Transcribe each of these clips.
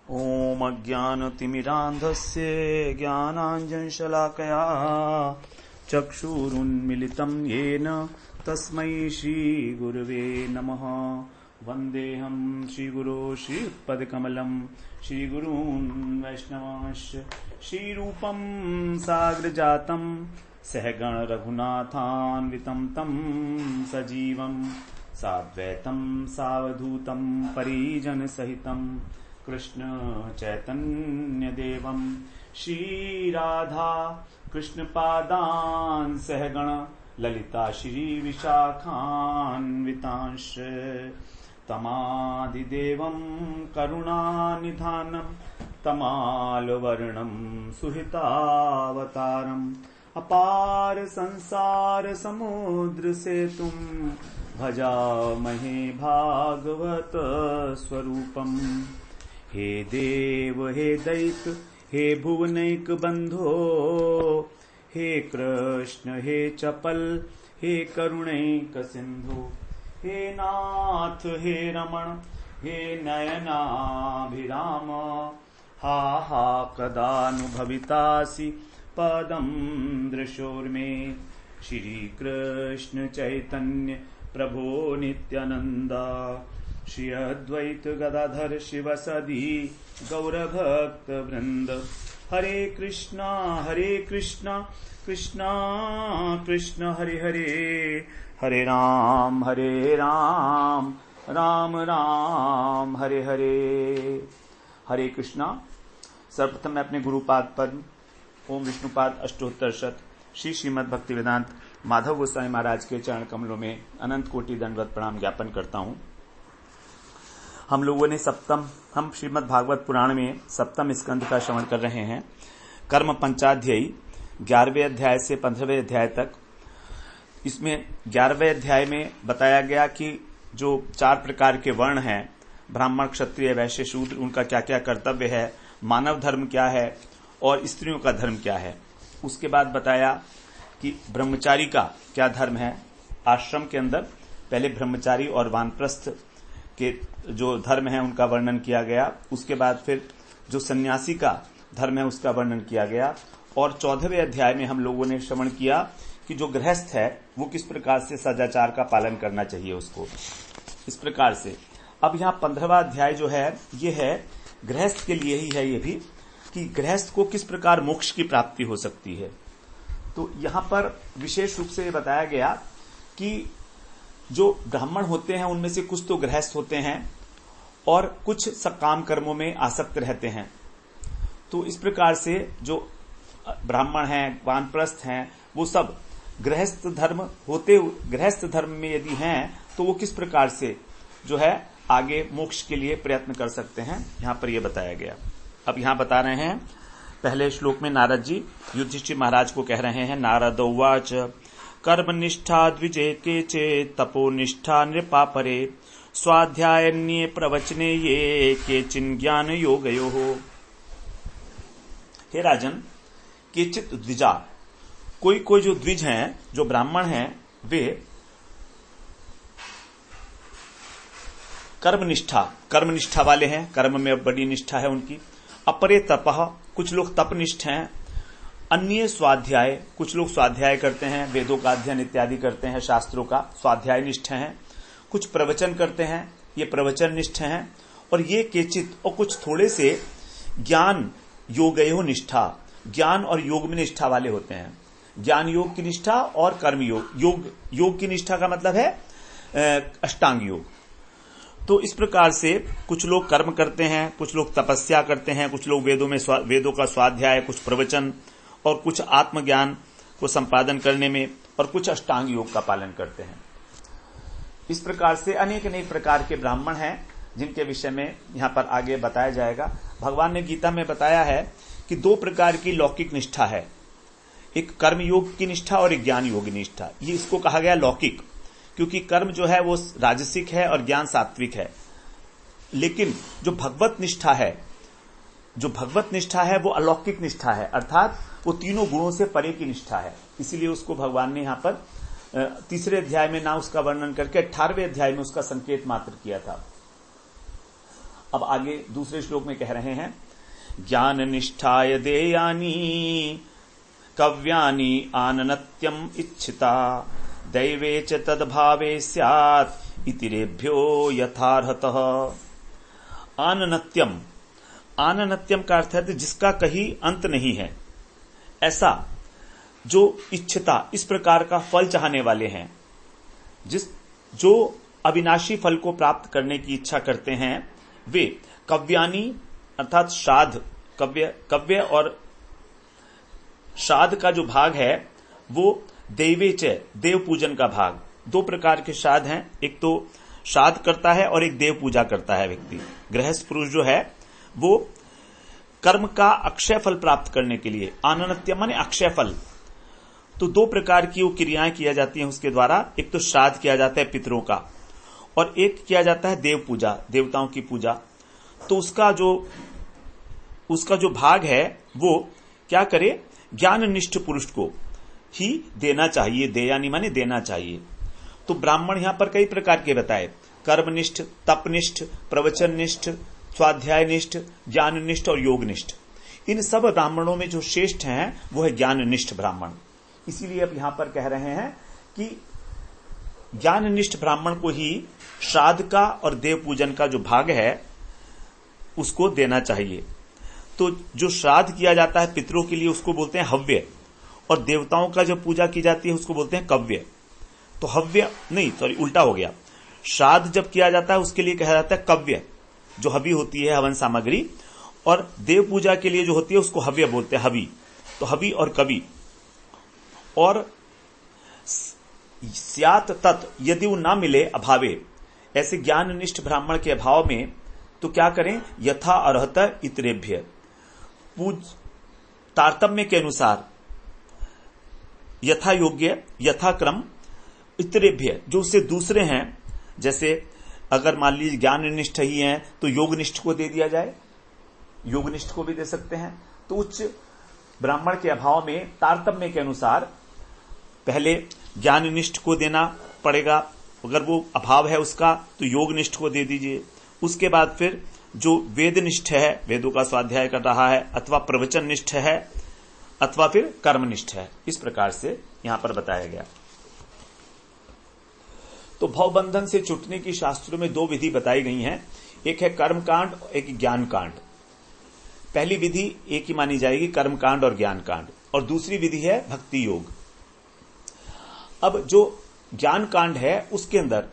ओम अज्ञानतिमिरान्धस्य ज्ञानाञ्जनशलाकया चक्षुरुन्मिलितं येन तस्मै श्रीगुरवे नमः। वन्देऽहं श्रीगुरो श्रीयुत्पदकमलं श्रीगुरून् वैष्णवांश्च श्रीरूपं साग्रजातं सहगण रघुनाथान्वितं तं सजीवं साद्वैतं सावधूतं परिजनसहितं कृष्ण चैतन्य देवं श्रीराधा कृष्ण पादान् सहगण ललिता श्री विशाखान्वितांश तमादिदेवं करुणानिधानं तमालवर्णं सुहितावतारम् अपार संसार समुद्र सेतुं भजामहे भागवत स्वरूपम्। हे देव हे दैत हे भुवनैक बंधो हे कृष्ण हे चपल हे करुणैक सिंधु हे नाथ हे रमण हे नयनाभिराम हा हा कदानुभवितासि पदं दृशोर्मे। श्री कृष्ण चैतन्य प्रभो नित्यानंदा श्री अद्वैत गदाधर शिवसदि गौरभक्त वृंद। हरे कृष्णा कृष्णा कृष्ण हरे हरे हरे राम राम राम हरे हरे। हरे कृष्णा। सर्वप्रथम मैं अपने गुरुपाद पद्म ओम विष्णुपाद अष्टोत्तर शत श्री श्रीमद् भक्ति वेदांत माधव गोस्वामी महाराज के चरण कमलों में अनंत कोटि दंडवत प्रणाम ज्ञापन करता हूं। हम लोगों ने हम श्रीमद् भागवत पुराण में सप्तम स्कंद का श्रवण कर रहे हैं। कर्म पंचाध्यायी 11वें अध्याय से 15वें अध्याय तक। इसमें 11वें अध्याय में बताया गया कि जो 4 प्रकार के वर्ण हैं, ब्राह्मण क्षत्रिय वैश्य शूद्र, उनका क्या क्या कर्तव्य है, मानव धर्म क्या है और स्त्रियों का धर्म क्या है। उसके बाद बताया कि ब्रह्मचारी का क्या धर्म है। आश्रम के अंदर पहले ब्रह्मचारी और वानप्रस्थ के जो धर्म है उनका वर्णन किया गया। उसके बाद फिर जो सन्यासी का धर्म है उसका वर्णन किया गया। और 14वें अध्याय में हम लोगों ने श्रवण किया कि जो गृहस्थ है वो किस प्रकार से सदाचार का पालन करना चाहिए उसको। इस प्रकार से अब यहाँ 15वां अध्याय जो है ये है गृहस्थ के लिए ही है, ये भी कि गृहस्थ को किस प्रकार मोक्ष की प्राप्ति हो सकती है। तो यहाँ पर विशेष रूप से बताया गया कि जो ब्राह्मण होते हैं उनमें से कुछ तो गृहस्थ होते हैं और कुछ सकाम कर्मों में आसक्त रहते हैं। तो इस प्रकार से जो ब्राह्मण हैं, वानप्रस्थ हैं, वो सब गृहस्थ धर्म में यदि हैं तो वो किस प्रकार से जो है आगे मोक्ष के लिए प्रयत्न कर सकते हैं, यहां पर यह बताया गया। अब यहां बता रहे हैं पहले श्लोक में नारद जी युधिष्ठिर महाराज को कह रहे हैं। नारद उवाच कर्मनिष्ठा द्विजे केचे तपोनिष्ठा नृपापरे स्वाध्यायन्ये प्रवचने ये केचिन ज्ञान योगयो हो। हे राजन, केचित द्विजा, कोई जो द्विज हैं, जो ब्राह्मण हैं, वे कर्मनिष्ठा वाले हैं, कर्म में बड़ी निष्ठा है उनकी। अपरे तपः, कुछ लोग तपनिष्ठ हैं। अन्य स्वाध्याय, कुछ लोग स्वाध्याय करते हैं, वेदों का अध्ययन इत्यादि करते हैं, शास्त्रों का स्वाध्याय निष्ठ हैं। कुछ प्रवचन करते हैं, ये प्रवचन निष्ठ हैं। और ये केचित, और कुछ थोड़े से ज्ञान योगयो निष्ठा, ज्ञान और योग में निष्ठा वाले होते हैं। ज्ञान योग की निष्ठा और कर्म योग की निष्ठा का मतलब है अष्टांग योग। तो इस प्रकार से कुछ लोग कर्म करते हैं, कुछ लोग तपस्या करते हैं, कुछ लोग वेदों का स्वाध्याय, कुछ प्रवचन और कुछ आत्मज्ञान को संपादन करने में, और कुछ अष्टांग योग का पालन करते हैं। इस प्रकार से अनेक प्रकार के ब्राह्मण हैं जिनके विषय में यहां पर आगे बताया जाएगा। भगवान ने गीता में बताया है कि 2 प्रकार की लौकिक निष्ठा है, एक कर्म योग की निष्ठा और एक ज्ञान योग निष्ठा। ये इसको कहा गया लौकिक, क्योंकि कर्म जो है वो राजसिक है और ज्ञान सात्विक है। लेकिन जो भगवत निष्ठा है वो अलौकिक निष्ठा है, अर्थात वो तीनों गुणों से परे की निष्ठा है। इसीलिए उसको भगवान ने यहां पर तीसरे अध्याय में ना उसका वर्णन करके 18वें अध्याय में उसका संकेत मात्र किया था। अब आगे दूसरे श्लोक में कह रहे हैं, ज्ञान निष्ठाय देयानी कव्यानि आननत्यम इच्छिता दैवे च तद्भावे स्यात् इतिरेभ्यो यथार्हतः। आननत्यम, आननत्यम का अर्थ है जिसका कहीं अंत नहीं है, ऐसा जो इच्छिता, इस प्रकार का फल चाहने वाले हैं, जो अविनाशी फल को प्राप्त करने की इच्छा करते हैं, वे कव्यानी अर्थात श्राद्ध, कव्य और श्राद्ध का जो भाग है वो दैवेच, देव पूजन का भाग। दो प्रकार के श्राद्ध हैं, एक तो श्राद्ध करता है और एक देव पूजा करता है व्यक्ति। गृहस्थ पुरुष जो है वो कर्म का अक्षय फल प्राप्त करने के लिए, आननत्य माने अक्षय फल, तो दो प्रकार की वो क्रियाएं किया जाती हैं उसके द्वारा। एक तो श्राद्ध किया जाता है पितरों का, और एक किया जाता है देव पूजा, देवताओं की पूजा। तो उसका जो भाग है वो क्या करे, ज्ञाननिष्ठ पुरुष को ही देना चाहिए। देयानी माने देना चाहिए। तो ब्राह्मण यहां पर कई प्रकार के बताए, कर्मनिष्ठ, तपनिष्ठ, प्रवचननिष्ठ, स्वाध्यायनिष्ठ, ज्ञाननिष्ठ और योगनिष्ठ। इन सब ब्राह्मणों में जो श्रेष्ठ हैं वो है ज्ञाननिष्ठ ब्राह्मण। इसीलिए अब यहां पर कह रहे हैं कि ज्ञाननिष्ठ ब्राह्मण को ही श्राद्ध का और देव पूजन का जो भाग है उसको देना चाहिए। तो जो श्राद्ध किया जाता है पितरों के लिए उसको बोलते हैं हव्य, और देवताओं का जो पूजा की जाती है उसको बोलते हैं कव्य। तो हव्य नहीं, सॉरी उल्टा हो गया। श्राद्ध जब किया जाता है उसके लिए कहा जाता है कव्य, जो हवि होती है हवन सामग्री, और देव पूजा के लिए जो होती है उसको हव्य बोलते हैं, हवि। तो हवि और कवि। और स्यात् तत्, यदि वो ना मिले अभावे, ऐसे ज्ञाननिष्ठ ब्राह्मण के अभाव में, तो क्या करें, यथा अर्हत इतरेभ्य, तारतम्य के अनुसार, यथा योग्य, यथा क्रम, इतरेभ्य जो उससे दूसरे हैं। जैसे अगर मान लीजिए ज्ञाननिष्ठ ही हैं तो योगनिष्ठ को दे दिया जाए, योगनिष्ठ को भी दे सकते हैं। तो उच्च ब्राह्मण के अभाव में तारतम्य के अनुसार पहले ज्ञाननिष्ठ को देना पड़ेगा, अगर वो अभाव है उसका तो योगनिष्ठ को दे दीजिए। उसके बाद फिर जो वेदनिष्ठ है, वेदों का स्वाध्याय कर रहा है, अथवा प्रवचननिष्ठ है, अथवा फिर कर्मनिष्ठ है। इस प्रकार से यहां पर बताया गया। तो भवबंधन से छूटने की शास्त्रों में दो विधि बताई गई हैं, एक है कर्मकांड, एक ज्ञान कांड। पहली विधि एक ही मानी जाएगी, कर्मकांड और ज्ञान कांड, और दूसरी विधि है भक्ति योग। अब जो ज्ञान कांड है उसके अंदर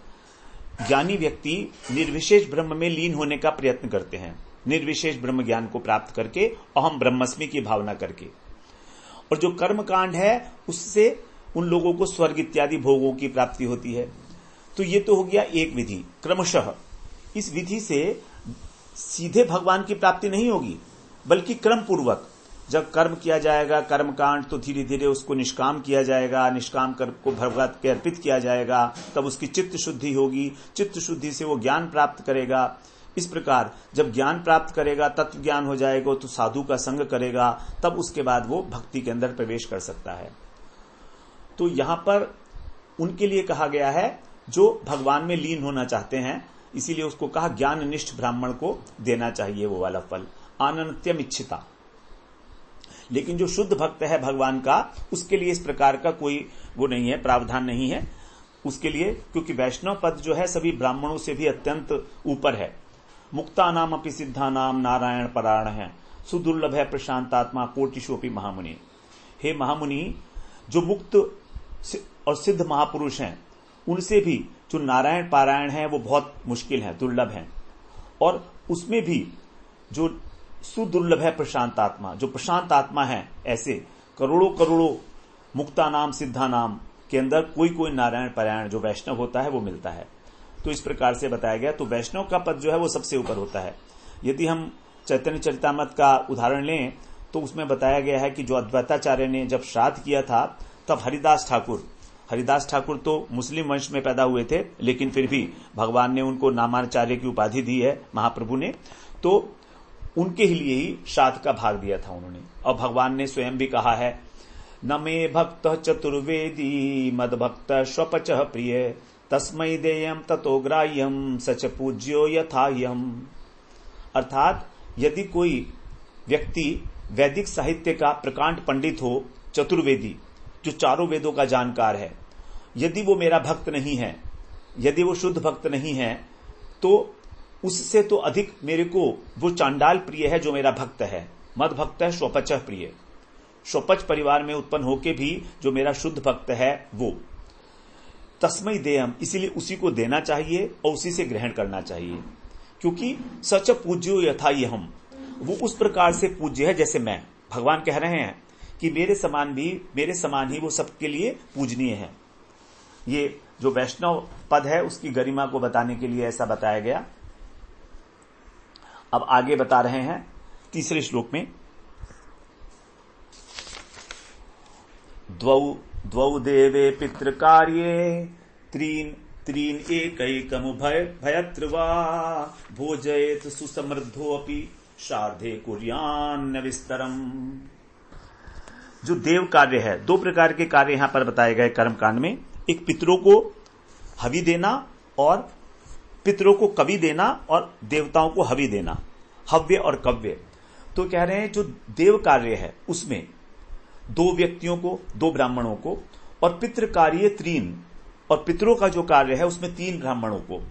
ज्ञानी व्यक्ति निर्विशेष ब्रह्म में लीन होने का प्रयत्न करते हैं, निर्विशेष ब्रह्म ज्ञान को प्राप्त करके, अहम ब्रह्मस्मि की भावना करके। और जो कर्म कांड है उससे उन लोगों को स्वर्ग इत्यादि भोगों की प्राप्ति होती है। तो ये तो हो गया एक विधि। क्रमशः इस विधि से सीधे भगवान की प्राप्ति नहीं होगी, बल्कि क्रम पूर्वक जब कर्म किया जाएगा, कर्मकांड, तो धीरे धीरे उसको निष्काम किया जाएगा, निष्काम कर्म को भगवत के अर्पित किया जाएगा, तब उसकी चित्त शुद्धि होगी, चित्त शुद्धि से वो ज्ञान प्राप्त करेगा। इस प्रकार जब ज्ञान प्राप्त करेगा, तत्व ज्ञान हो जाएगा, तो साधु का संग करेगा, तब उसके बाद वो भक्ति के अंदर प्रवेश कर सकता है। तो यहां पर उनके लिए कहा गया है जो भगवान में लीन होना चाहते हैं, इसीलिए उसको कहा ज्ञाननिष्ठ ब्राह्मण को देना चाहिए वो वाला फल, आनन्त्यम इच्छिता। लेकिन जो शुद्ध भक्त है भगवान का, उसके लिए इस प्रकार का कोई वो नहीं है, प्रावधान नहीं है उसके लिए, क्योंकि वैष्णव पद जो है सभी ब्राह्मणों से भी अत्यंत ऊपर है। मुक्ता नाम अपि सिद्धा नाम नारायण परायण है, सुदुर्लभ है प्रशांतात्मा कोटिशोपि महामुनि। हे महामुनि, जो मुक्त और सिद्ध महापुरुष हैं उनसे भी जो नारायण पारायण है वो बहुत मुश्किल है, दुर्लभ है। और उसमें भी जो सुदुर्लभ है प्रशांत आत्मा, जो प्रशांत आत्मा है, ऐसे करोड़ों करोड़ों मुक्ता नाम सिद्धा नाम के अंदर कोई कोई नारायण पारायण जो वैष्णव होता है वो मिलता है। तो इस प्रकार से बताया गया। तो वैष्णव का पद जो है वो सबसे ऊपर होता है। यदि हम चैतन्य चरितामृत का उदाहरण लें तो उसमें बताया गया है कि जो अद्वैताचार्य ने जब श्राद्ध किया था, तब हरिदास ठाकुर तो मुस्लिम वंश में पैदा हुए थे, लेकिन फिर भी भगवान ने उनको नामाचार्य की उपाधि दी है महाप्रभु ने, तो उनके लिए ही श्राद्ध का भाग दिया था उन्होंने। और भगवान ने स्वयं भी कहा है, न मे भक्त चतुर्वेदी मद भक्त स्वपच प्रिय तस्मै देयम ततो ग्राह्यम सच पूज्यो यथाह्यम। अर्थात यदि कोई व्यक्ति वैदिक साहित्य का प्रकांड पंडित हो, चतुर्वेदी, जो चारों वेदों का जानकार है, यदि वो मेरा भक्त नहीं है, यदि वो शुद्ध भक्त नहीं है, तो उससे तो अधिक मेरे को वो चांडाल प्रिय है जो मेरा भक्त है। मद भक्त है स्वपचः प्रिय। स्वपच परिवार में उत्पन्न होके भी जो मेरा शुद्ध भक्त है वो तस्मै देयम, इसीलिए उसी को देना चाहिए और उसी से ग्रहण करना चाहिए, क्योंकि सच पूज्यो यथा हम, वो उस प्रकार से पूज्य है जैसे मैं। भगवान कह रहे हैं कि मेरे समान ही वो सबके लिए पूजनीय है। ये जो वैष्णव पद है उसकी गरिमा को बताने के लिए ऐसा बताया गया। अब आगे बता रहे हैं तीसरे श्लोक में, द्वौ देवे पितृकार्ये त्रीन एकैकमुभयत्र वा भोजयेत सुसमृद्धोऽपि शार्धे कुर्यान्न विस्तरम। जो देव कार्य है, दो प्रकार के कार्य यहां पर बताए गए कर्मकांड में। एक पितरों को हवि देना और पितरों को कवि देना और देवताओं को हवि देना, हव्य और कव्य। तो कह रहे हैं जो देव कार्य है उसमें दो व्यक्तियों को, दो ब्राह्मणों को, और पितृ कार्य त्रीन, और पितरों का जो कार्य है उसमें 3 ब्राह्मणों को,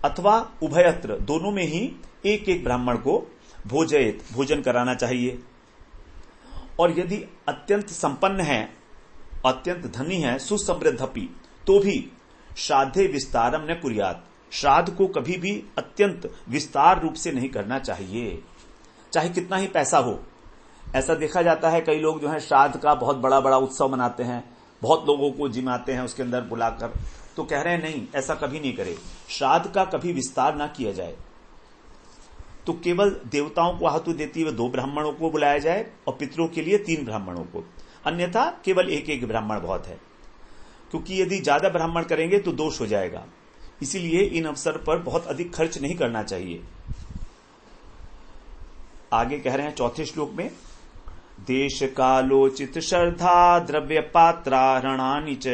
अथवा उभयत्र, दोनों में ही एक एक ब्राह्मण को भोजयेत, भोजन कराना चाहिए। और यदि अत्यंत संपन्न है, अत्यंत धनी है, सुसमृद्धपि, तो भी श्राद्धे विस्तारम न कुर्यात, श्राद्ध को कभी भी अत्यंत विस्तार रूप से नहीं करना चाहिए, चाहे कितना ही पैसा हो। ऐसा देखा जाता है कई लोग जो है श्राद्ध का बहुत बड़ा बड़ा उत्सव मनाते हैं, बहुत लोगों को जिमाते हैं उसके अंदर बुलाकर। तो कह रहे हैं नहीं, ऐसा कभी नहीं करे, श्राद्ध का कभी विस्तार ना किया जाए। तो केवल देवताओं को आहुति देती हुए 2 ब्राह्मणों को बुलाया जाए और पितरों के लिए 3 ब्राह्मणों को, अन्यथा केवल एक एक ब्राह्मण बहुत है, क्योंकि यदि ज्यादा ब्राह्मण करेंगे तो दोष हो जाएगा। इसीलिए इन अवसर पर बहुत अधिक खर्च नहीं करना चाहिए। आगे कह रहे हैं चौथे श्लोक में, देश कालोचित श्रद्धा द्रव्य पात्रारणानि च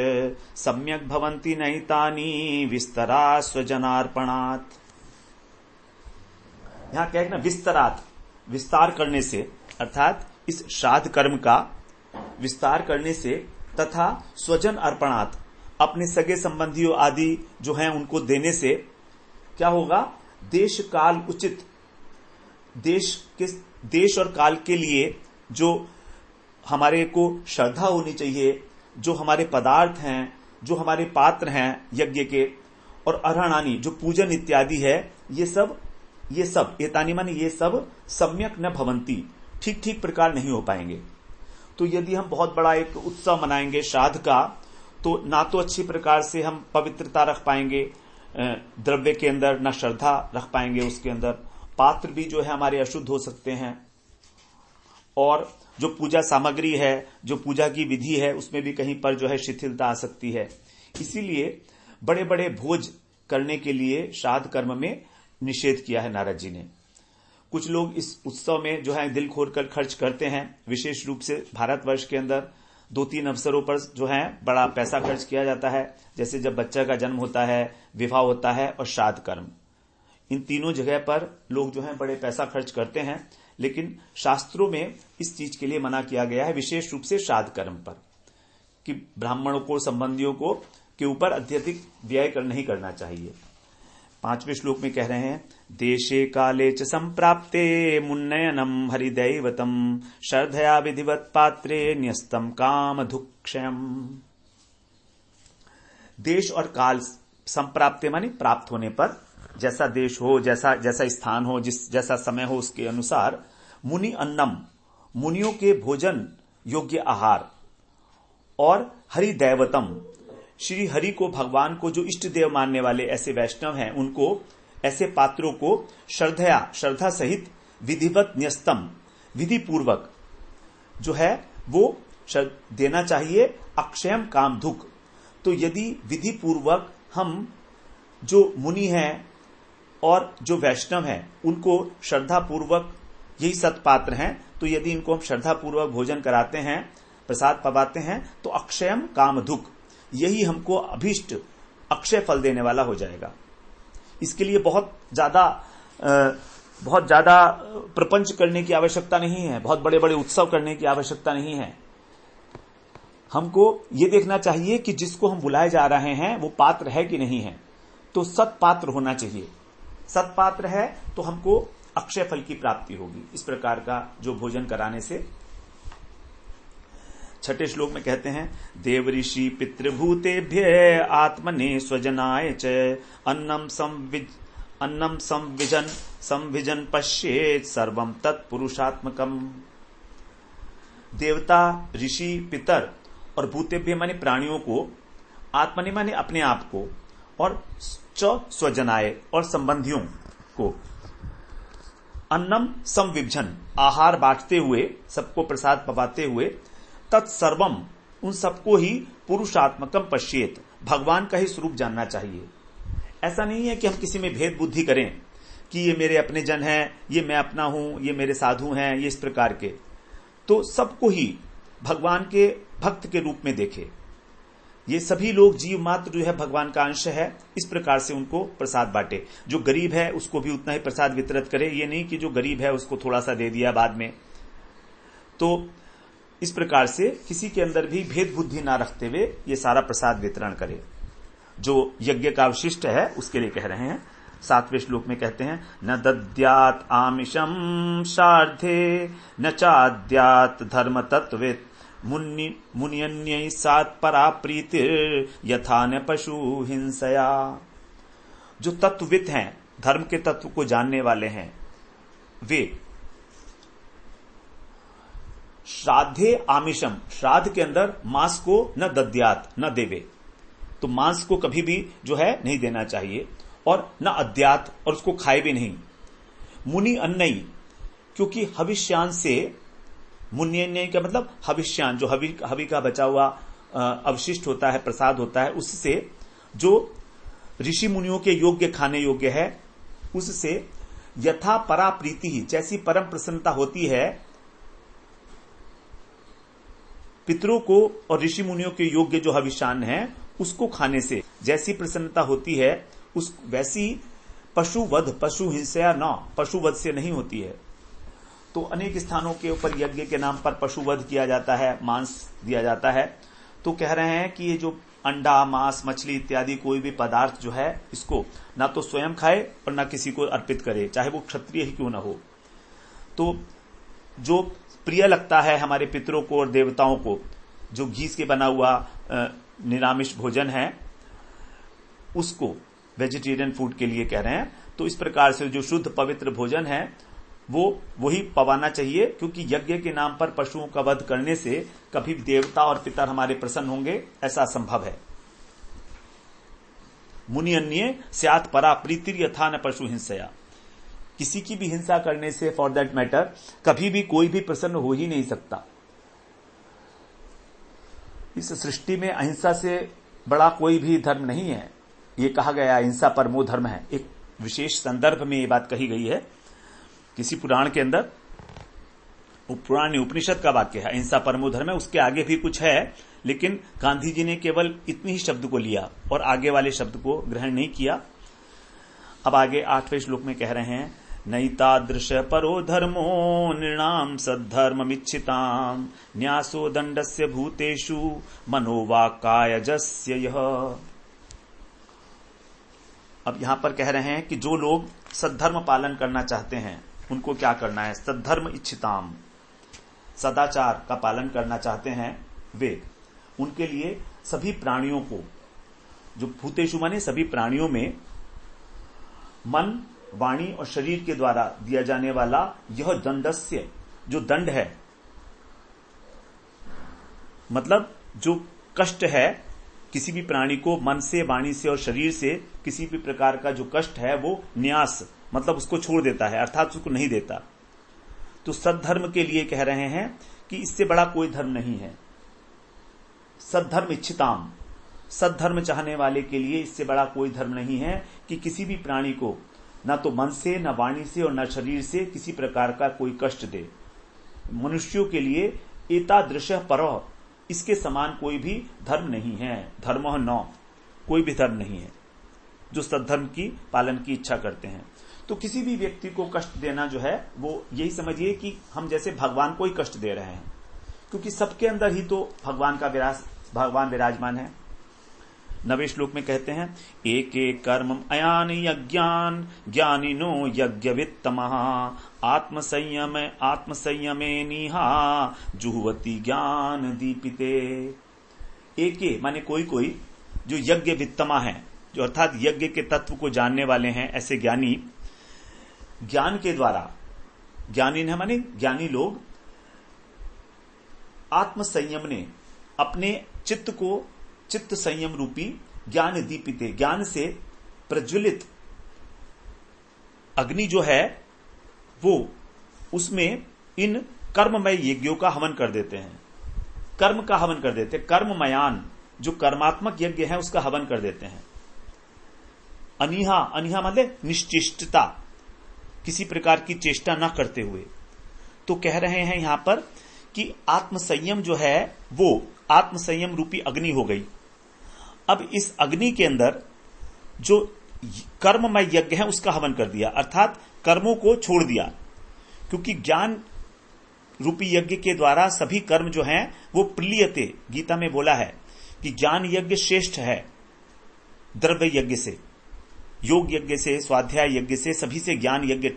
सम्यक भवन्ति नैतानि विस्तरा स्वजनार्पणात्। यहां क्या है ना, विस्तरात, विस्तार करने से, अर्थात इस श्राद्ध कर्म का विस्तार करने से, तथा स्वजन अर्पणात्, अपने सगे संबंधियों आदि जो हैं उनको देने से क्या होगा, देश काल उचित, देश और काल के लिए जो हमारे को श्रद्धा होनी चाहिए, जो हमारे पदार्थ हैं, जो हमारे पात्र हैं यज्ञ के, और अरहणानी जो पूजन इत्यादि है, ये सब एतानी माने ये सब सम्यक न भवंती, ठीक ठीक प्रकार नहीं हो पाएंगे। तो यदि हम बहुत बड़ा एक उत्सव मनाएंगे श्राद्ध का, तो ना तो अच्छी प्रकार से हम पवित्रता रख पाएंगे द्रव्य के अंदर, ना श्रद्धा रख पाएंगे उसके अंदर, पात्र भी जो है हमारे अशुद्ध हो सकते हैं, और जो पूजा सामग्री है, जो पूजा की विधि है, उसमें भी कहीं पर जो है शिथिलता आ सकती है। इसीलिए बड़े बड़े भोज करने के लिए श्राद्ध कर्म में निषेध किया है नारद जी ने। कुछ लोग इस उत्सव में जो है दिल खोलकर खर्च करते हैं, विशेष रूप से भारतवर्ष के अंदर 2-3 अवसरों पर जो है बड़ा पैसा खर्च किया जाता है, जैसे जब बच्चा का जन्म होता है, विवाह होता है और श्राद्ध कर्म। इन तीनों जगह पर लोग जो है बड़े पैसा खर्च करते हैं, लेकिन शास्त्रों में इस चीज के लिए मना किया गया है, विशेष रूप से श्राद्ध कर्म पर, कि ब्राह्मणों को, संबंधियों को के ऊपर अत्यधिक व्यय नहीं करना चाहिए। 5वें श्लोक में कह रहे हैं, देशे काले च संप्राप्ते मुन्नयनम हरिदैवतम श्रद्धया विधिवत पात्रे न्यस्तम काम दुक्षयम। देश और काल संप्राप्ते मानी प्राप्त होने पर, जैसा देश हो, जैसा स्थान हो, जैसा समय हो, उसके अनुसार मुनि अन्नम, मुनियों के भोजन योग्य आहार, और हरिदैवतम, श्री हरि को, भगवान को जो इष्ट देव मानने वाले ऐसे वैष्णव हैं, उनको, ऐसे पात्रों को श्रद्धा सहित विधिवत न्यस्तम, विधि पूर्वक जो है वो देना चाहिए, अक्षयम काम दुख। तो यदि विधि पूर्वक हम जो मुनि हैं और जो वैष्णव हैं उनको श्रद्धा पूर्वक, यही सत्पात्र हैं, तो यदि इनको हम श्रद्धा पूर्वक भोजन कराते हैं, प्रसाद पवाते हैं, तो अक्षयम काम दुख, यही हमको अभीष्ट अक्षय फल देने वाला हो जाएगा। इसके लिए बहुत ज्यादा बहुत ज्यादा प्रपंच करने की आवश्यकता नहीं है, बहुत बड़े बड़े उत्सव करने की आवश्यकता नहीं है। हमको ये देखना चाहिए कि जिसको हम बुलाए जा रहे हैं वो पात्र है कि नहीं है। तो सत्पात्र होना चाहिए। सत्पात्र है तो हमको अक्षय फल की प्राप्ति होगी। इस प्रकार का जो भोजन कराने से। छठे श्लोक में कहते हैं, देव ऋषि पितृभूतेभ्य आत्मने स्वजनाय च अन्नम संविजन पश्येत सर्वम तत्पुरुषात्मकम। देवता, ऋषि, पितर और भूतेभ्य माने प्राणियों को, आत्मने माने अपने आप को, और स्वजनाय और संबंधियों को, अन्नम संविभजन आहार बांटते हुए, सबको प्रसाद पवाते हुए, तत्सर्वम उन सबको ही पुरुषात्मकम पश्येत भगवान का ही स्वरूप जानना चाहिए। ऐसा नहीं है कि हम किसी में भेद बुद्धि करें कि ये मेरे अपने जन हैं, ये मैं अपना हूं, ये मेरे साधु हैं, ये इस प्रकार के। तो सबको ही भगवान के भक्त के रूप में देखे। ये सभी लोग जीव मात्र जो है भगवान का अंश है, इस प्रकार से उनको प्रसाद बांटे। जो गरीब है उसको भी उतना ही प्रसाद वितरित करे, ये नहीं कि जो गरीब है उसको थोड़ा सा दे दिया बाद में। तो इस प्रकार से किसी के अंदर भी भेद बुद्धि ना रखते हुए ये सारा प्रसाद वितरण करे। जो यज्ञ का अवशिष्ट है उसके लिए कह रहे हैं। 7वें श्लोक में कहते हैं, न दद्यात् आमिषम शार्धे न चाद्यात् धर्म तत्वित् मुनियन्यै सात् परा प्रीतिर यथा न पशु हिंसया। जो तत्वविद हैं, धर्म के तत्व को जानने वाले हैं, वे श्राद्धे आमिषम, श्राद्ध के अंदर मांस को न दद्यात, न देवे। तो मांस को कभी भी जो है नहीं देना चाहिए, और न अद्यात, और उसको खाए भी नहीं। मुनि अन्नई, क्योंकि हविष्यान से, मुन्य का मतलब हविष्यान, जो हवि का बचा हुआ अवशिष्ट होता है, प्रसाद होता है, उससे जो ऋषि मुनियों के योग्य खाने योग्य है, उससे यथा परा प्रीति ही, जैसी परम प्रसन्नता होती है पितरों को और ऋषि मुनियों के योग्य जो हविष्यान है उसको खाने से जैसी प्रसन्नता होती है, उस वैसी पशुवध, पशु हिंसा न, पशुवध से नहीं होती है। तो अनेक स्थानों के ऊपर यज्ञ के नाम पर पशुवध किया जाता है, मांस दिया जाता है। तो कह रहे हैं कि ये जो अंडा, मांस, मछली इत्यादि कोई भी पदार्थ जो है, इसको ना तो स्वयं खाए और ना किसी को अर्पित करे, चाहे वो क्षत्रिय ही क्यों ना हो। तो जो प्रिय लगता है हमारे पितरों को और देवताओं को, जो घी से बना हुआ निरामिष भोजन है, उसको वेजिटेरियन फूड के लिए कह रहे हैं। तो इस प्रकार से जो शुद्ध पवित्र भोजन है वो वही पवाना चाहिए, क्योंकि यज्ञ के नाम पर पशुओं का वध करने से कभी देवता और पितर हमारे प्रसन्न होंगे, ऐसा असंभव है। मुनि अन्य स्यात् परा प्रीतिर यथा न पशु हिंसया। किसी की भी हिंसा करने से, फॉर दैट मैटर, कभी भी कोई भी प्रसन्न हो ही नहीं सकता। इस सृष्टि में अहिंसा से बड़ा कोई भी धर्म नहीं है। ये कहा गया अहिंसा परमो धर्म है। एक विशेष संदर्भ में ये बात कही गई है किसी पुराण के अंदर। पुराण उपनिषद का वाक्य है, अहिंसा परमो धर्म है। उसके आगे भी कुछ है, लेकिन गांधी जी ने केवल इतनी ही शब्द को लिया और आगे वाले शब्द को ग्रहण नहीं किया। अब आगे 8वें श्लोक में कह रहे हैं, नैतादृश परो धर्मो नृणाम सद्धर्ममिच्छिताम न्यासो दंडस्य भूतेषु मनोवाकायजस्य यः। अब यहां पर कह रहे हैं कि जो लोग सद्धर्म पालन करना चाहते हैं उनको क्या करना है। सद्धर्म इच्छिताम, सदाचार का पालन करना चाहते हैं वे, उनके लिए सभी प्राणियों को, जो भूतेषु माने सभी प्राणियों में, मन, वाणी और शरीर के द्वारा दिया जाने वाला यह दंडस्य, जो दंड है, मतलब जो कष्ट है, किसी भी प्राणी को मन से, वाणी से और शरीर से किसी भी प्रकार का जो कष्ट है वो न्यास, मतलब उसको छोड़ देता है, अर्थात उसको नहीं देता। तो सद्धर्म के लिए कह रहे हैं कि इससे बड़ा कोई धर्म नहीं है। सद्धर्म इच्छिताम, सद्धर्म चाहने वाले के लिए इससे बड़ा कोई धर्म नहीं है कि किसी भी प्राणी को न तो मन से, न वाणी से और न शरीर से किसी प्रकार का कोई कष्ट दे। मनुष्यों के लिए एतादृश परः, इसके समान कोई भी धर्म नहीं है। धर्मः न, कोई भी धर्म नहीं है जो सद्धर्म की पालन की इच्छा करते हैं। तो किसी भी व्यक्ति को कष्ट देना जो है वो यही समझिए कि हम जैसे भगवान को ही कष्ट दे रहे हैं, क्योंकि सबके अंदर ही तो भगवान विराजमान है। 9वें श्लोक में कहते हैं, एक एक कर्म अयान यज्ञान ज्ञानिनो यज्ञवित्तमः आत्मसंयमे निहा जुहवती ज्ञान दीपिते। एक माने कोई जो यज्ञ वित्तमा है, जो अर्थात यज्ञ के तत्व को जानने वाले हैं, ऐसे ज्ञानी ज्ञान के द्वारा, ज्ञानी है माने ज्ञानी लोग आत्म संयम ने अपने चित्त संयम रूपी ज्ञान दीपिते, ज्ञान से प्रज्वलित अग्नि जो है वो उसमें इन कर्ममय यज्ञों का हवन कर देते हैं, कर्म का हवन कर देते हैं, कर्ममयान जो कर्मात्मक यज्ञ है उसका हवन कर देते हैं। अनिहा मतलब निश्चेष्टता, किसी प्रकार की चेष्टा न करते हुए। तो कह रहे हैं यहां पर कि आत्मसंयम जो है वो आत्मसंयम रूपी अग्नि हो गई। अब इस अग्नि के अंदर जो कर्ममय यज्ञ है उसका हवन कर दिया, अर्थात कर्मों को छोड़ दिया, क्योंकि ज्ञान रूपी यज्ञ के द्वारा सभी कर्म जो हैं वो प्रियते, गीता में बोला है कि ज्ञान यज्ञ श्रेष्ठ है द्रव्य यज्ञ से, योग यज्ञ से, स्वाध्याय यज्ञ से, सभी से ज्ञान यज्ञ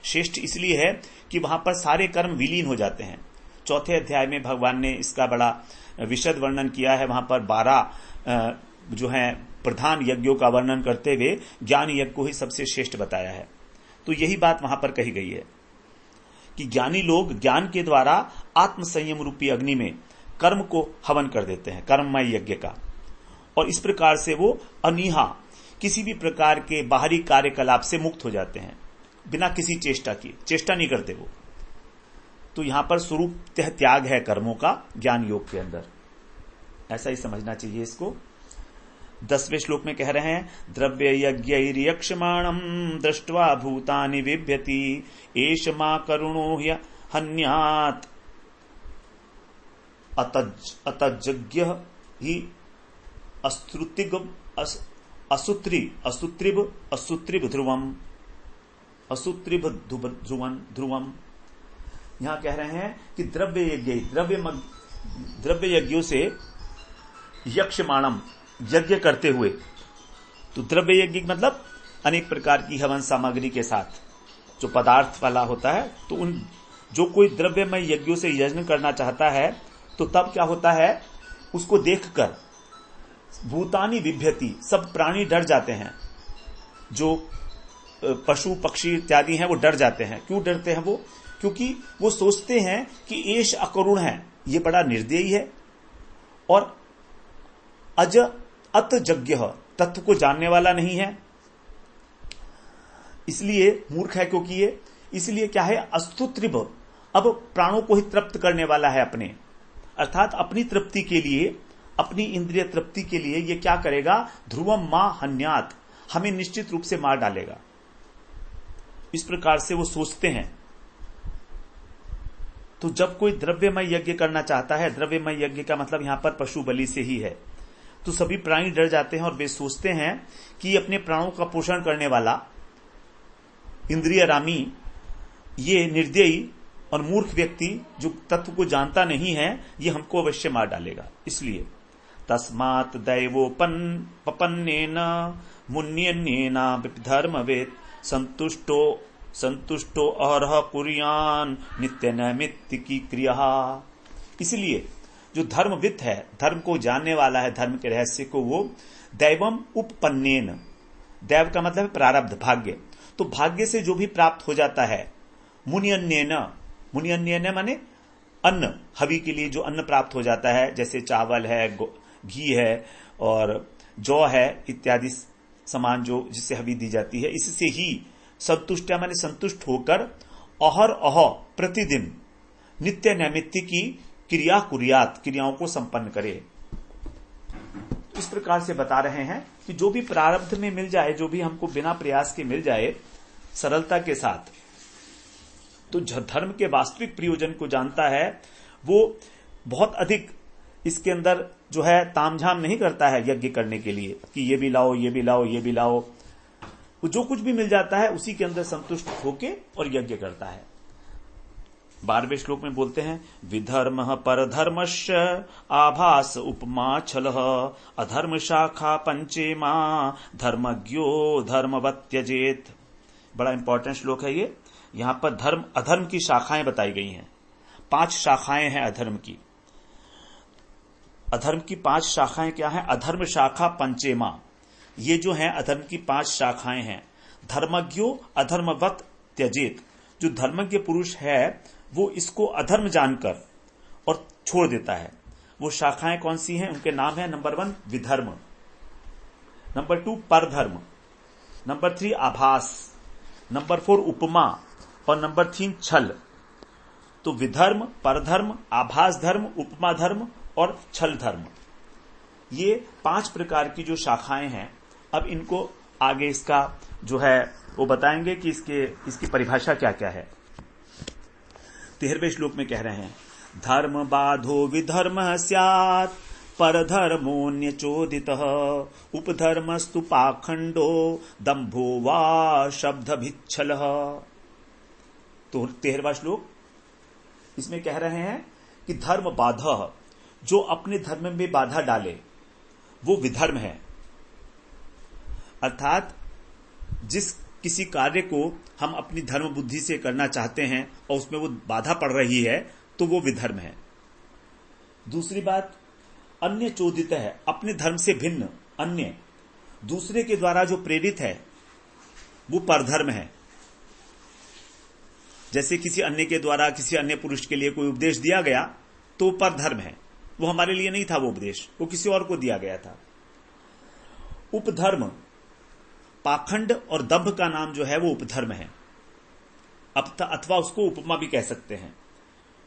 श्रेष्ठ इसलिए है कि वहां पर सारे कर्म विलीन हो जाते हैं। 4थे अध्याय में भगवान ने इसका बड़ा विशद वर्णन किया है। वहां पर 12 जो है प्रधान यज्ञों का वर्णन करते हुए ज्ञान यज्ञ को ही सबसे श्रेष्ठ बताया है। तो यही बात वहां पर कही गई है कि ज्ञानी लोग ज्ञान के द्वारा आत्म संयम रूपी अग्नि में कर्म को हवन कर देते हैं, कर्ममय यज्ञ का, और इस प्रकार से वो अनिहा किसी भी प्रकार के बाहरी कार्यकलाप से मुक्त हो जाते हैं, बिना किसी चेष्टा की, चेष्टा नहीं करते वो। तो यहां पर स्वरूप त्याग है कर्मों का ज्ञान योग के अंदर, ऐसा ही समझना चाहिए इसको। 10वें श्लोक में कह रहे हैं, द्रव्य यज्ञैर्यक्ष्माणं दृष्ट्वा भूतानि बिभ्यति एष मा करुणो हन्यात् अतज्ञ ही असुत्रिभ ध्रुवम। यहां कह रहे हैं कि द्रव्य यज्ञों से यक्षमाणम यज्ञ करते हुए, तो द्रव्य यज्ञ मतलब अनेक प्रकार की हवन सामग्री के साथ जो पदार्थ वाला होता है, तो उन जो कोई द्रव्यमय यज्ञों से यज्ञ करना चाहता है तो तब क्या होता है, उसको देखकर भूतानि बिभ्यति, सब प्राणी डर जाते हैं, जो पशु पक्षी इत्यादि हैं वो डर जाते हैं। क्यों डरते हैं वो? क्योंकि वो सोचते हैं कि एष अकरुण है, ये बड़ा निर्दयी है और अतजज्ञ तत्व को जानने वाला नहीं है, इसलिए मूर्ख है, क्योंकि ये इसलिए क्या है, अस्तुत्रिभ, अब प्राणों को ही तृप्त करने वाला है अपने, अर्थात अपनी तृप्ति के लिए, अपनी इंद्रिय तृप्ति के लिए ये क्या करेगा, ध्रुवम मां हन्यात, हमें निश्चित रूप से मार डालेगा। इस प्रकार से वो सोचते हैं। तो जब कोई द्रव्यमय यज्ञ करना चाहता है, द्रव्यमय यज्ञ का मतलब यहां पर पशु बलि से ही है, तो सभी प्राणी डर जाते हैं और वे सोचते हैं कि अपने प्राणों का पोषण करने वाला इंद्रियरामी, ये निर्दयी और मूर्ख व्यक्ति जो तत्व को जानता नहीं है, ये हमको अवश्य मार डालेगा। इसलिए तस्मात् दैवोपन्नेन मुन्यन्येना धर्मवेद संतुष्टो अहरह कुर्यान नित्य नैमित्तिकी क्रिया। इसलिए जो धर्मविद है, धर्म को जानने वाला है, धर्म के रहस्य को, वो दैवम उपपन्नेन, दैव का मतलब है प्रारब्ध, भाग्य, तो भाग्य से जो भी प्राप्त हो जाता है, मुनियन्येन माने अन्न, हवि के लिए जो अन्न प्राप्त हो जाता है, जैसे चावल है, घी है और जौ है इत्यादि सामान जो जिससे हवि दी जाती है, इससे ही संतुष्ट माने संतुष्ट होकर अहर प्रतिदिन नित्य नैमित्तिकी क्रिया कुर्यात, क्रियाओं को संपन्न करे। इस प्रकार से बता रहे हैं कि जो भी प्रारब्ध में मिल जाए, जो भी हमको बिना प्रयास के मिल जाए सरलता के साथ, तो धर्म के वास्तविक प्रयोजन को जानता है, वो बहुत अधिक इसके अंदर जो है तामझाम नहीं करता है यज्ञ करने के लिए कि ये भी लाओ, ये भी लाओ, ये भी लाओ, वो जो कुछ भी मिल जाता है उसी के अंदर संतुष्ट होके और यज्ञ करता है। 12वें श्लोक में बोलते हैं, विधर्म परधर्मश्च आभास उपमा छलः अधर्म शाखा पंचेमा धर्मज्ञो धर्मवत् त्यजेत। बड़ा इंपॉर्टेंट श्लोक है ये। यहां पर धर्म अधर्म की शाखाएं बताई गई हैं। 5 शाखाएं हैं अधर्म की। अधर्म की 5 शाखाएं क्या हैं? अधर्म शाखा पंचेमा, ये जो है अधर्म की 5 शाखाएं हैं। धर्मज्ञो अधर्मवत् त्यजेत, जो धर्मज्ञ पुरुष है वो इसको अधर्म जानकर और छोड़ देता है। वो शाखाएं कौन सी हैं? उनके नाम है, नंबर 1 विधर्म, नंबर 2 परधर्म, नंबर 3 आभास, नंबर 4 उपमा और नंबर 3 छल। तो विधर्म, परधर्म, आभास धर्म, उपमा धर्म और छल धर्म, ये 5 प्रकार की जो शाखाएं हैं। अब इनको आगे इसका जो है वो बताएंगे कि इसकी परिभाषा क्या क्या है। 13वें श्लोक में कह रहे हैं, धर्म बाधो विधर्म स्यात् परधर्मोऽन्यचोदितः उपधर्मस्तु पाखंडो दंभो वा शब्दभिच्छलः। तो 13वां श्लोक इसमें कह रहे हैं कि धर्म बाधः, जो अपने धर्म में बाधा डाले वो विधर्म है। अर्थात जिस किसी कार्य को हम अपनी धर्म बुद्धि से करना चाहते हैं और उसमें वो बाधा पड़ रही है तो वो विधर्म है। दूसरी बात, अन्य चोदित है, अपने धर्म से भिन्न अन्य दूसरे के द्वारा जो प्रेरित है वो परधर्म है। जैसे किसी अन्य के द्वारा किसी अन्य पुरुष के लिए कोई उपदेश दिया गया तो परधर्म है, वो हमारे लिए नहीं था वो उपदेश, वो किसी और को दिया गया था। उपधर्म, पाखंड और दंभ का नाम जो है वो उपधर्म है, अथवा उसको उपमा भी कह सकते हैं।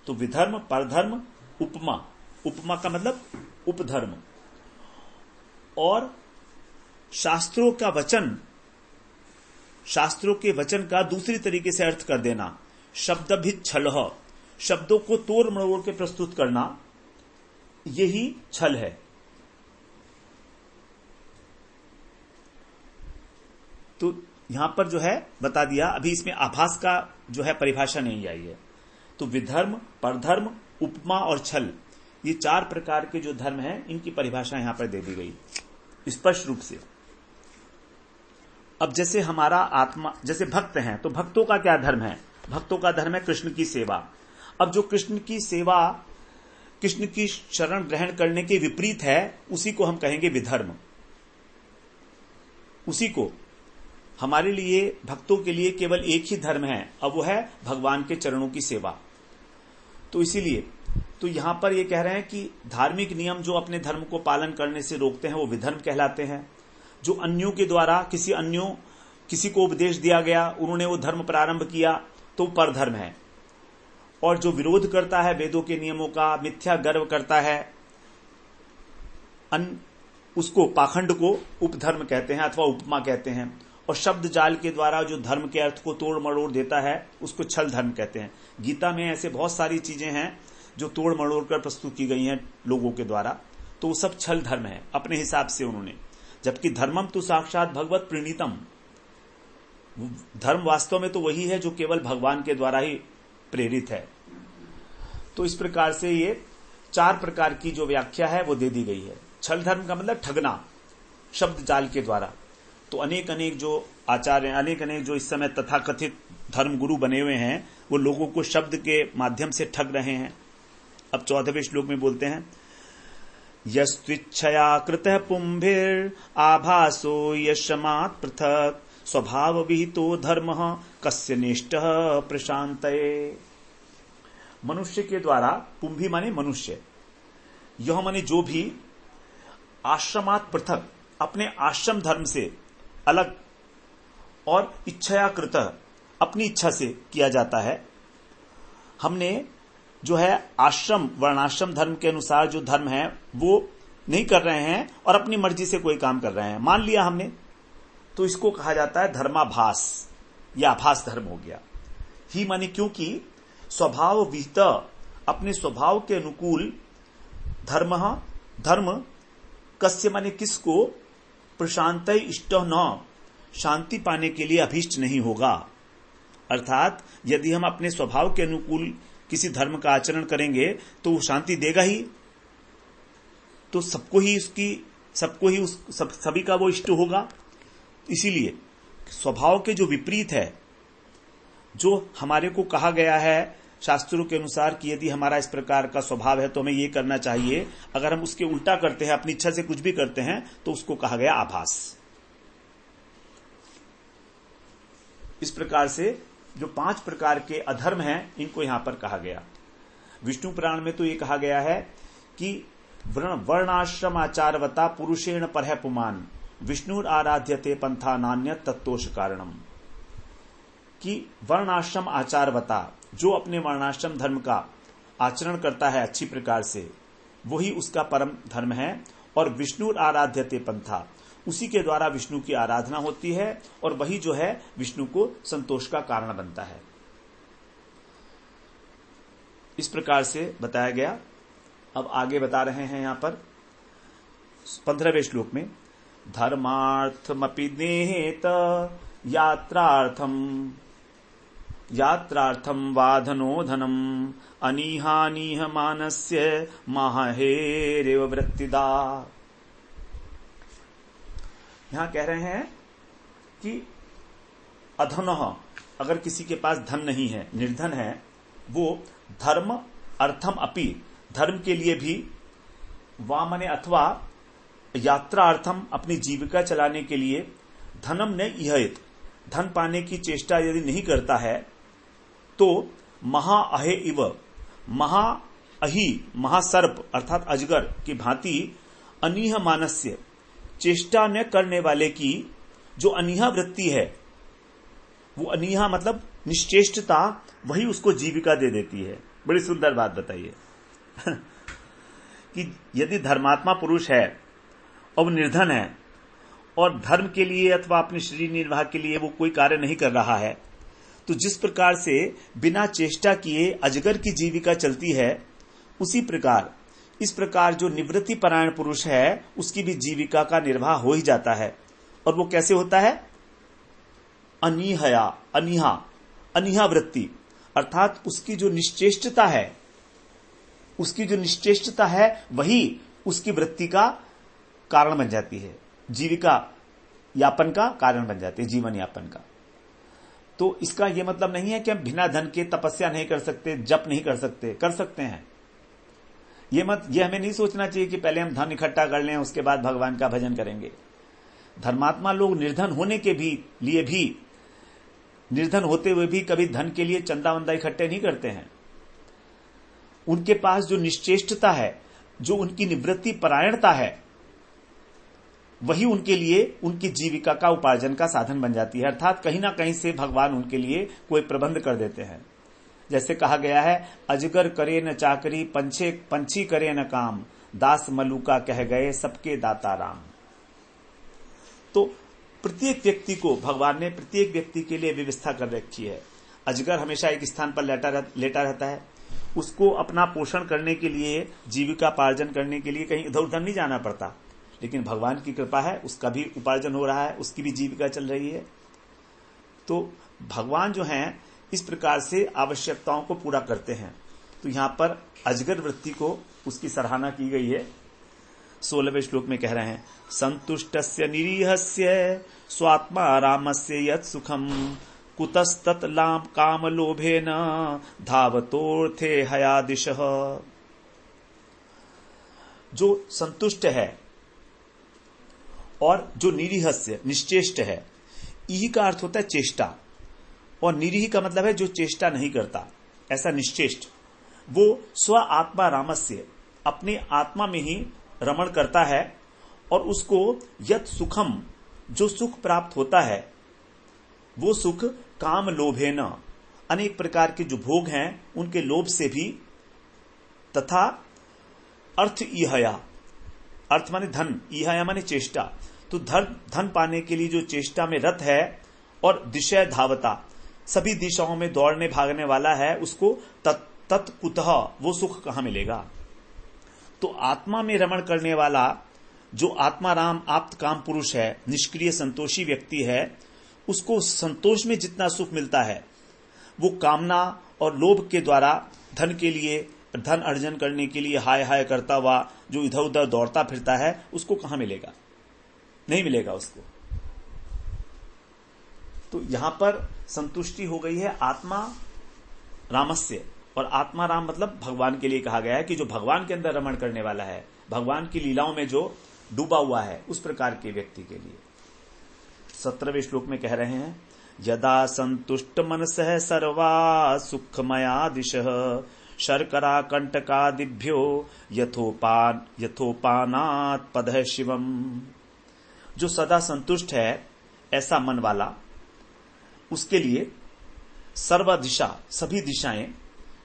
तो विधर्म, परधर्म, उपमा, उपमा का मतलब उपधर्म, और शास्त्रों का वचन, शास्त्रों के वचन का दूसरी तरीके से अर्थ कर देना, शब्दभित् छलः, शब्दों को तोड़ मरोड़ के प्रस्तुत करना, यही छल है। तो यहां पर जो है बता दिया, अभी इसमें आभास का जो है परिभाषा नहीं आई है। तो विधर्म, परधर्म, उपमा और छल, ये 4 प्रकार के जो धर्म हैं इनकी परिभाषा यहां पर दे दी गई स्पष्ट रूप से। अब जैसे हमारा आत्मा, जैसे भक्त हैं तो भक्तों का क्या धर्म है? भक्तों का धर्म है कृष्ण की सेवा। अब जो कृष्ण की सेवा, कृष्ण की शरण ग्रहण करने के विपरीत है, उसी को हम कहेंगे विधर्म। उसी को हमारे लिए, भक्तों के लिए केवल एक ही धर्म है, अब वो है भगवान के चरणों की सेवा। तो इसीलिए तो यहां पर ये कह रहे हैं कि धार्मिक नियम जो अपने धर्म को पालन करने से रोकते हैं वो विधर्म कहलाते हैं। जो अन्यों के द्वारा किसी को उपदेश दिया गया, उन्होंने वो धर्म प्रारंभ किया तो परधर्म है। और जो विरोध करता है वेदों के नियमों का, मिथ्या गर्व करता है, उसको, पाखंड को उपधर्म कहते हैं अथवा उपमा कहते हैं। और शब्द जाल के द्वारा जो धर्म के अर्थ को तोड़ मरोड़ देता है उसको छल धर्म कहते हैं। गीता में ऐसे बहुत सारी चीजें हैं जो तोड़ मरोड़ कर प्रस्तुत की गई हैं लोगों के द्वारा, तो वो सब छल धर्म है अपने हिसाब से उन्होंने। जबकि धर्मम तो साक्षात भगवत प्रणीतम, धर्म वास्तव में तो वही है जो केवल भगवान के द्वारा ही प्रेरित है। तो इस प्रकार से ये 4 प्रकार की जो व्याख्या है वो दे दी गई है। छल धर्म का मतलब ठगना शब्द जाल के द्वारा। तो अनेक जो आचार्य, अनेक जो इस समय तथाकथित धर्म गुरु बने हुए हैं, वो लोगों को शब्द के माध्यम से ठग रहे हैं। अब 14वें श्लोक में बोलते हैं, यस्त्विच्छया कृतः पुंभिर आभासो यशमात् पृथक स्वभाव विहितो धर्मः कस्य निष्ठः प्रशांतये। मनुष्य के द्वारा, पुंभी माने मनुष्य, यह माने जो भी आश्रमात् पृथक, अपने आश्रम धर्म से अलग, और इच्छया कृत, अपनी इच्छा से किया जाता है। हमने जो है आश्रम, वर्णाश्रम धर्म के अनुसार जो धर्म है वो नहीं कर रहे हैं और अपनी मर्जी से कोई काम कर रहे हैं, मान लिया हमने, तो इसको कहा जाता है धर्माभास या आभास धर्म हो गया। ही माने क्योंकि स्वभाव विहित, अपने स्वभाव के अनुकूल, धर्म कस्य माने किसको, प्रशांत इष्ट न, शांति पाने के लिए अभीष्ट नहीं होगा। अर्थात यदि हम अपने स्वभाव के अनुकूल किसी धर्म का आचरण करेंगे तो वो शांति देगा ही, तो सभी का वो इष्ट होगा। इसीलिए स्वभाव के जो विपरीत है, जो हमारे को कहा गया है शास्त्रों के अनुसार कि यदि हमारा इस प्रकार का स्वभाव है तो हमें ये करना चाहिए, अगर हम उसके उल्टा करते हैं, अपनी इच्छा से कुछ भी करते हैं, तो उसको कहा गया आभास। इस प्रकार से जो 5 प्रकार के अधर्म हैं इनको यहां पर कहा गया। विष्णु पुराण में तो ये कहा गया है कि वर्णाश्रम आचारवता पुरुषेण परह पुमान विष्णुर आराध्यते पंथा नान्यत तत्तोष कारणम, कि वर्णाश्रम आचारवता, जो अपने वर्णाश्रम धर्म का आचरण करता है अच्छी प्रकार से, वही उसका परम धर्म है। और विष्णुर आराध्यते पंथा, उसी के द्वारा विष्णु की आराधना होती है और वही जो है विष्णु को संतोष का कारण बनता है। इस प्रकार से बताया गया। अब आगे बता रहे हैं यहां पर 15वें श्लोक में, धर्मार्थमपि नेहेत यात्रार्थम वाधनो धनम अनीहानीह मानस्य माहेरेव वृत्तिदा। यहां कह रहे हैं कि अधनः, अगर किसी के पास धन नहीं है, निर्धन है, वो धर्म अर्थम अपि, धर्म के लिए भी, वा मने अथवा, यात्रा अर्थम, अपनी जीविका चलाने के लिए, धनम न इहयत, धन पाने की चेष्टा यदि नहीं करता है, तो महाअहे इव, महाअहि, महासर्प अर्थात अजगर की भांति, अनीह मानस्य, चेष्टा न करने वाले की जो अनीहा वृत्ति है, वो अनीहा मतलब निश्चेष्टता, वही उसको जीविका दे देती है। बड़ी सुंदर बात बताइए कि यदि धर्मात्मा पुरुष है और निर्धन है और धर्म के लिए अथवा अपने शरीर निर्वाह के लिए वो कोई कार्य नहीं कर रहा है, तो जिस प्रकार से बिना चेष्टा किए अजगर की जीविका चलती है, उसी प्रकार इस प्रकार जो निवृत्ति परायण पुरुष है उसकी भी जीविका का निर्वाह हो ही जाता है। और वो कैसे होता है? अनीहा वृत्ति, अर्थात उसकी जो निश्चेष्टता है वही उसकी वृत्ति का कारण बन जाती है, जीविका यापन का कारण बन जाती है, जीवन यापन का। तो इसका यह मतलब नहीं है कि हम बिना धन के तपस्या नहीं कर सकते, जप नहीं कर सकते, कर सकते हैं। ये हमें नहीं सोचना चाहिए कि पहले हम धन इकट्ठा कर लें उसके बाद भगवान का भजन करेंगे। धर्मात्मा लोग निर्धन होने के लिए भी, निर्धन होते हुए भी कभी धन के लिए चंदा वंदा इकट्ठे नहीं करते हैं। उनके पास जो निश्चेष्टता है, जो उनकी निवृत्ति परायणता है, वही उनके लिए उनकी जीविका का उपार्जन का साधन बन जाती है। अर्थात कहीं ना कहीं से भगवान उनके लिए कोई प्रबंध कर देते हैं। जैसे कहा गया है, अजगर करे न चाकरी, पंछी करे न काम, दास मलुका कह गए सबके दाता राम। तो प्रत्येक व्यक्ति को भगवान ने प्रत्येक व्यक्ति के लिए व्यवस्था कर रखी है। अजगर हमेशा एक स्थान पर लेटा रहता है, उसको अपना पोषण करने के लिए, जीविका पार्जन करने के लिए कहीं इधर उधर नहीं जाना पड़ता। लेकिन भगवान की कृपा है, उसका भी उपार्जन हो रहा है, उसकी भी जीविका चल रही है। तो भगवान जो हैं इस प्रकार से आवश्यकताओं को पूरा करते हैं। तो यहां पर अजगर वृत्ति को उसकी सराहना की गई है। 16वें श्लोक में कह रहे हैं, संतुष्टस्य निरीहस्य स्वात्मा रामस्य यत् सुखम कुतस्तत् काम लोभेन धावतोर्थे हयादिशः। जो संतुष्ट है और जो निरीहस्य निश्चेष्ट है, यही का अर्थ होता है चेष्टा, और निरीह का मतलब है जो चेष्टा नहीं करता, ऐसा निश्चेष्ट। वो स्व आत्मा रामस्य, अपने आत्मा में ही रमण करता है और उसको यत् सुखम, जो सुख प्राप्त होता है, वो सुख काम लोभेन, अनेक प्रकार के जो भोग हैं उनके लोभ से भी, तथा अर्थ इहया, अर्थ माने धन, इहया माने चेष्टा। तो धन पाने के लिए जो चेष्टा में रत है और दिशा धावता, सभी दिशाओं में दौड़ने भागने वाला है, उसको तत्कुतः, वो सुख कहां मिलेगा? तो आत्मा में रमण करने वाला जो आत्माराम आप्त काम पुरुष है, निष्क्रिय संतोषी व्यक्ति है, उसको संतोष में जितना सुख मिलता है वो कामना और लोभ के द्वारा धन के लिए, धन अर्जन करने के लिए हाय हाय करता हुआ जो इधर उधर दौड़ता फिरता है, उसको कहां मिलेगा? नहीं मिलेगा उसको। तो यहां पर संतुष्टि हो गई है आत्मा रामस्य, और आत्मा राम मतलब भगवान के लिए कहा गया है कि जो भगवान के अंदर रमण करने वाला है, भगवान की लीलाओं में जो डूबा हुआ है, उस प्रकार के व्यक्ति के लिए। 17वें श्लोक में कह रहे हैं, यदा संतुष्ट मनसः सर्वा सुखमया दिशः शर्करा कंटकादिभ्यो यथोपानात् पदः शिवम। जो सदा संतुष्ट है ऐसा मन वाला, उसके लिए सर्व दिशा, सभी दिशाएं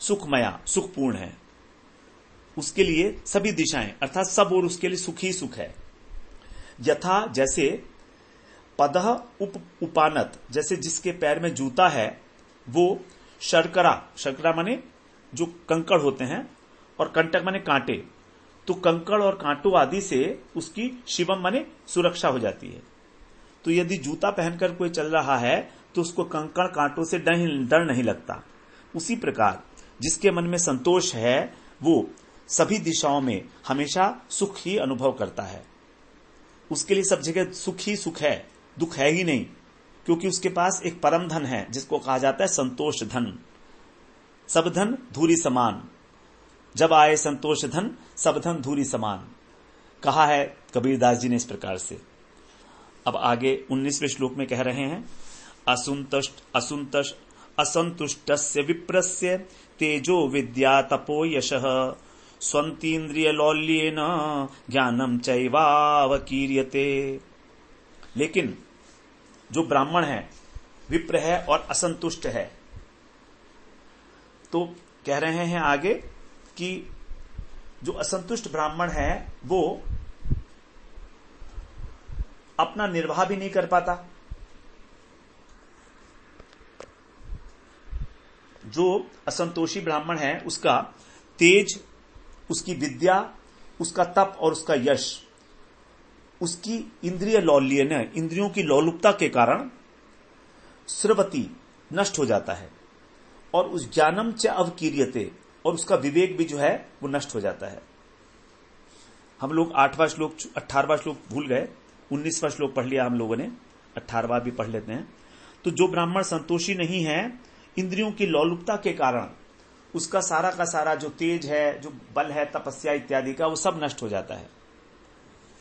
सुखमया, सुखपूर्ण है। उसके लिए सभी दिशाएं अर्थात सब और उसके लिए सुख ही सुख है। यथा जैसे, पदः उपानत जैसे जिसके पैर में जूता है, वो शर्करा, शर्करा माने जो कंकड़ होते हैं, और कंटक माने कांटे, तो कंकड़ और कांटों आदि से उसकी शिवम माने सुरक्षा हो जाती है। तो यदि जूता पहनकर कोई चल रहा है तो उसको कंकड़ कांटों से डर नहीं लगता। उसी प्रकार जिसके मन में संतोष है वो सभी दिशाओं में हमेशा सुख ही अनुभव करता है। उसके लिए सब जगह सुख ही सुख है, दुख है ही नहीं, क्योंकि उसके पास एक परम धन है जिसको कहा जाता है संतोष धन। सब धन धूरी समान, जब आए संतोष धन सब धन धूरी समान, कहा है कबीरदास जी ने इस प्रकार से। अब आगे 19वें श्लोक में कह रहे हैं, असंतुष्टस्य विप्रस्य तेजो विद्या तपो यशः स्वंतीन्द्रिय लौल्येन ज्ञानम चैवावकीर्यते। लेकिन जो ब्राह्मण है, विप्र है और असंतुष्ट है, तो कह रहे हैं आगे कि जो असंतुष्ट ब्राह्मण है वो अपना निर्वाह भी नहीं कर पाता। जो असंतोषी ब्राह्मण है उसका तेज, उसकी विद्या, उसका तप और उसका यश, उसकी इंद्रिय लौल्य न, इंद्रियों की लोलुपता के कारण स्रवती नष्ट हो जाता है, और उस ज्ञानम च अवकीर्यते, और उसका विवेक भी जो है वो नष्ट हो जाता है। हम लोग 8वां श्लोक 18वां श्लोक भूल गए, 19वां श्लोक पढ़ लिया हम लोगों ने, 18वां भी पढ़ लेते हैं। तो जो ब्राह्मण संतोषी नहीं है, इंद्रियों की लोलुपता के कारण उसका सारा का सारा जो तेज है, जो बल है, तपस्या इत्यादि का, वो सब नष्ट हो जाता है।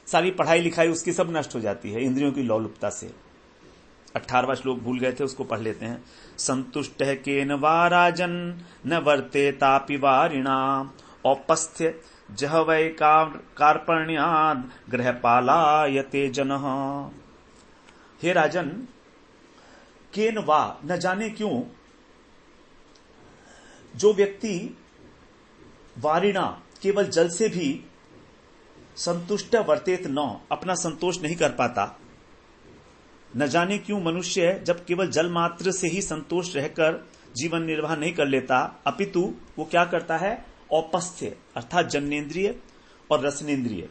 सारी पढ़ाई लिखाई उसकी सब नष्ट हो जाती है इंद्रियों की लोलुपता से। 18वां श्लोक भूल गए थे, उसको पढ़ लेते हैं। संतुष्ट है केन वा राजन न वर्ते तापि वारिणा औपस्थ्य जह वै कार्पण्याद गृहपालायते जनः। हे राजन, केन वा, न जाने क्यों, जो व्यक्ति वारिणा केवल जल से भी संतुष्ट वर्तेत न, अपना संतोष नहीं कर पाता। न जाने क्यों मनुष्य जब केवल जल मात्र से ही संतोष रहकर जीवन निर्वाह नहीं कर लेता, अपितु वो क्या करता है, औपस्थ्य अर्थात जन्नेन्द्रिय और रसनेन्द्रिय,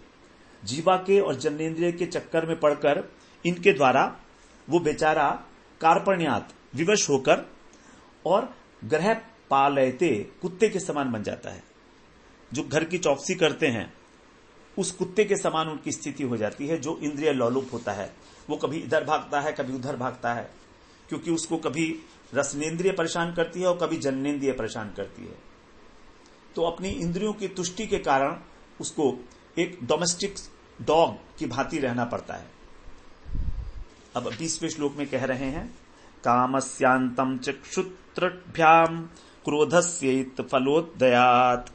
जीवा के और जन्नेन्द्रिय के चक्कर में पड़कर इनके द्वारा वो बेचारा कार्पण्यात विवश होकर और ग्रह पालयते कुत्ते के समान बन जाता है। जो घर की चौकसी करते हैं उस कुत्ते के समान उनकी स्थिति हो जाती है, जो इंद्रिय लोलुप होता है। वो कभी इधर भागता है, कभी उधर भागता है, क्योंकि उसको कभी रसनेन्द्रिय परेशान करती है और कभी जन्नेन्द्रिय परेशान करती है। तो अपनी इंद्रियों की तुष्टि के कारण उसको एक डोमेस्टिक डॉग की भांति रहना पड़ता है। अब 20वें श्लोक में कह रहे हैं, कामस्यांतम चक्षुत्रभ्याम क्रोधस्यैत फलोदयात्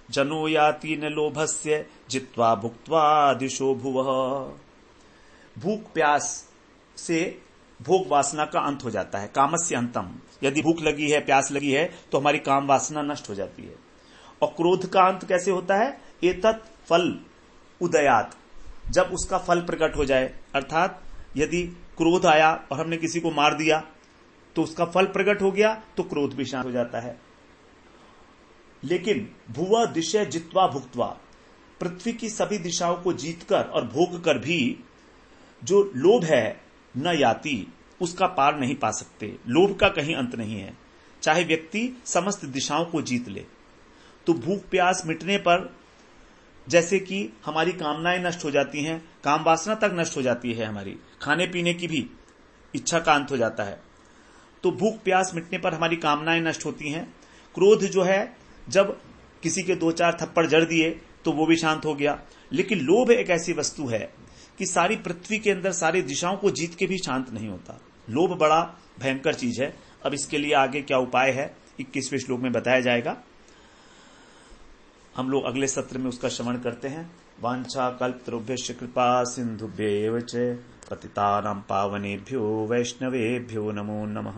जनो याति न लोभस्य जित्वा भुक्त्वा दिशो भुवः। भूख प्यास से भोग वासना का अंत हो जाता है। कामस्य अंतम, यदि भूख लगी है, प्यास लगी है, तो हमारी काम वासना नष्ट हो जाती है। और क्रोध का अंत कैसे होता है, एतत् फल उदयात, जब उसका फल प्रकट हो जाए। अर्थात यदि क्रोध आया और हमने किसी को मार दिया तो उसका फल प्रकट हो गया, तो क्रोध भी शांत हो जाता है। लेकिन भुव दिशा जित्वा भुक्त्वा, पृथ्वी की सभी दिशाओं को जीतकर और भोग कर भी जो लोभ है न याति, उसका पार नहीं पा सकते। लोभ का कहीं अंत नहीं है, चाहे व्यक्ति समस्त दिशाओं को जीत ले। तो भूख प्यास मिटने पर जैसे कि हमारी कामनाएं नष्ट हो जाती हैं, काम वासना तक नष्ट हो जाती है, हमारी खाने पीने की भी इच्छा का अंत हो जाता है। तो भूख प्यास मिटने पर हमारी कामनाएं नष्ट होती हैं। क्रोध जो है, जब किसी के 2-4 थप्पड़ जड़ दिए तो वो भी शांत हो गया। लेकिन लोभ एक ऐसी वस्तु है कि सारी पृथ्वी के अंदर सारी दिशाओं को जीत के भी शांत नहीं होता। लोभ बड़ा भयंकर चीज है। अब इसके लिए आगे क्या उपाय है 21वें श्लोक में बताया जाएगा। हम लोग अगले सत्र में उसका श्रवण करते हैं। वांछा कल्पतरुभ्यश्च कृपा सिंधुभ्येव च पतितानां पावनेभ्यो वैष्णवेभ्यो नमो नमः।